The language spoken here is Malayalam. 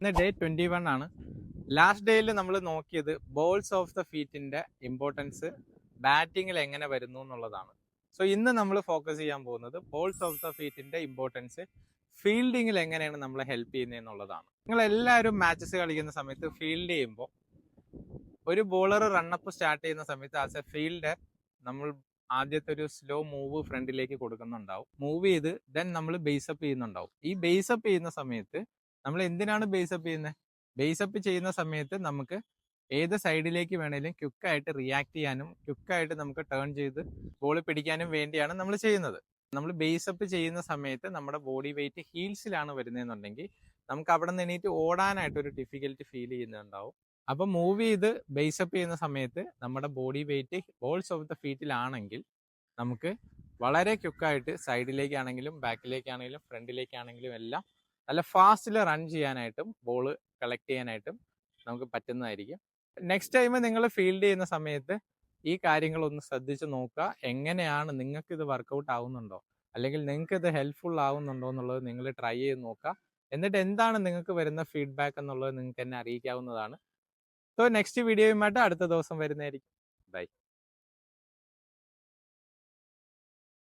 ഇന്ന് ഡേ 21 ആണ്. ലാസ്റ്റ് ഡേയിൽ നമ്മൾ നോക്കിയത് ബോൾസ് ഓഫ് ദ ഫീറ്റിന്റെ ഇമ്പോർട്ടൻസ് ബാറ്റിങ്ങിൽ എങ്ങനെ വരുന്നു എന്നുള്ളതാണ്. സോ ഇന്ന് നമ്മൾ ഫോക്കസ് ചെയ്യാൻ പോകുന്നത് ബോൾസ് ഓഫ് ദ ഫീറ്റിന്റെ ഇമ്പോർട്ടൻസ് ഫീൽഡിങ്ങിൽ എങ്ങനെയാണ് നമ്മളെ ഹെൽപ്പ് ചെയ്യുന്നത് എന്നുള്ളതാണ്. നിങ്ങൾ എല്ലാവരും മാച്ചസ് കളിക്കുന്ന സമയത്ത് ഫീൽഡ് ചെയ്യുമ്പോൾ ഒരു ബോളർ റണ്ണപ്പ് സ്റ്റാർട്ട് ചെയ്യുന്ന സമയത്ത് ആസ് എ ഫീൽഡർ നമ്മൾ ആദ്യത്തെ ഒരു സ്ലോ മൂവ് ഫ്രണ്ടിലേക്ക് കൊടുക്കുന്നുണ്ടാവും. മൂവ് ചെയ്ത് ദെൻ നമ്മൾ ബേസപ്പ് ചെയ്യുന്നുണ്ടാവും. ഈ ബേസപ്പ് ചെയ്യുന്ന സമയത്ത് നമ്മൾ എന്തിനാണ് ബേസപ്പ് ചെയ്യുന്നത്? ബേസപ്പ് ചെയ്യുന്ന സമയത്ത് നമുക്ക് ഏത് സൈഡിലേക്ക് വേണേലും ക്വിക്കായിട്ട് റിയാക്ട് ചെയ്യാനും ക്വിക്കായിട്ട് നമുക്ക് ടേൺ ചെയ്ത് ബോൾ പിടിക്കാനും വേണ്ടിയാണ് നമ്മൾ ചെയ്യുന്നത്. നമ്മൾ ബേസപ്പ് ചെയ്യുന്ന സമയത്ത് നമ്മുടെ ബോഡി വെയിറ്റ് ഹീൽസിലാണ് വരുന്നതെന്നുണ്ടെങ്കിൽ നമുക്ക് അവിടെ നിന്ന് എണീറ്റ് ഓടാനായിട്ട് ഒരു ഡിഫിക്കൽറ്റി ഫീൽ ചെയ്യുന്നുണ്ടാവും. അപ്പം മൂവ് ചെയ്ത് ബേസപ്പ് ചെയ്യുന്ന സമയത്ത് നമ്മുടെ body weight balls of the ഫീറ്റിലാണെങ്കിൽ നമുക്ക് വളരെ ക്വിക്കായിട്ട് സൈഡിലേക്കാണെങ്കിലും ബാക്കിലേക്കാണെങ്കിലും ഫ്രണ്ടിലേക്കാണെങ്കിലും എല്ലാം നല്ല ഫാസ്റ്റിൽ റൺ ചെയ്യാനായിട്ടും ബോൾ കളക്ട് ചെയ്യാനായിട്ടും നമുക്ക് പറ്റുന്നതായിരിക്കും. നെക്സ്റ്റ് ടൈം നിങ്ങൾ ഫീൽഡ് ചെയ്യുന്ന സമയത്ത് ഈ കാര്യങ്ങളൊന്ന് ശ്രദ്ധിച്ച് നോക്കുക. എങ്ങനെയാണ് നിങ്ങൾക്ക് ഇത് വർക്കൗട്ട് ആവുന്നുണ്ടോ അല്ലെങ്കിൽ നിങ്ങൾക്ക് ഇത് ഹെൽപ്ഫുൾ ആവുന്നുണ്ടോ എന്നുള്ളത് നിങ്ങൾ ട്രൈ ചെയ്ത് നോക്കുക. എന്നിട്ട് എന്താണ് നിങ്ങൾക്ക് വരുന്ന ഫീഡ്ബാക്ക് എന്നുള്ളത് നിങ്ങൾക്ക് എന്നെ അറിയിക്കാവുന്നതാണ്. സോ നെക്സ്റ്റ് വീഡിയോയുമായിട്ട് അടുത്ത ദിവസം വരുന്നതായിരിക്കും. ബൈ.